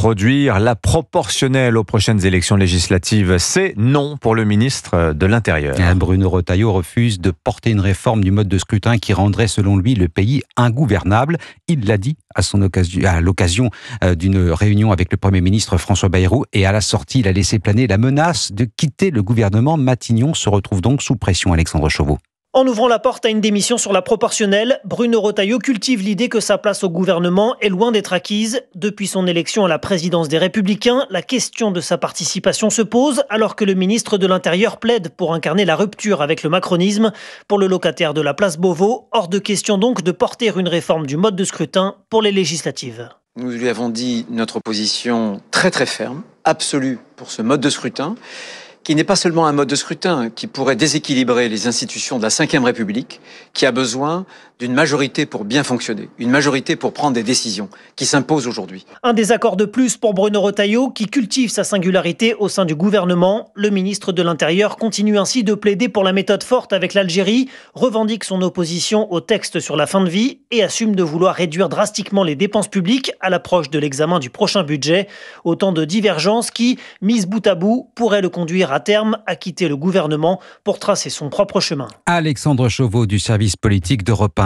réintroduire la proportionnelle aux prochaines élections législatives. C'est non pour le ministre de l'Intérieur. Bruno Retailleau refuse de porter une réforme du mode de scrutin qui rendrait, selon lui, le pays ingouvernable. Il l'a dit à l'occasion d'une réunion avec le Premier ministre François Bayrou. Et à la sortie, il a laissé planer la menace de quitter le gouvernement. Matignon se retrouve donc sous pression, Alexandre Chauveau. En ouvrant la porte à une démission sur la proportionnelle, Bruno Retailleau cultive l'idée que sa place au gouvernement est loin d'être acquise. Depuis son élection à la présidence des Républicains, la question de sa participation se pose alors que le ministre de l'Intérieur plaide pour incarner la rupture avec le macronisme. Pour le locataire de la place Beauvau, hors de question donc de porter une réforme du mode de scrutin pour les législatives. Nous lui avons dit notre position très très ferme, absolue pour ce mode de scrutin, qui n'est pas seulement un mode de scrutin qui pourrait déséquilibrer les institutions de la Ve République, qui a besoin d'une majorité pour bien fonctionner, une majorité pour prendre des décisions qui s'imposent aujourd'hui. Un désaccord de plus pour Bruno Retailleau qui cultive sa singularité au sein du gouvernement. Le ministre de l'Intérieur continue ainsi de plaider pour la méthode forte avec l'Algérie, revendique son opposition au texte sur la fin de vie et assume de vouloir réduire drastiquement les dépenses publiques à l'approche de l'examen du prochain budget. Autant de divergences qui, mises bout à bout, pourraient le conduire à terme à quitter le gouvernement pour tracer son propre chemin. Alexandre Chauveau du service politique d'Europe 1.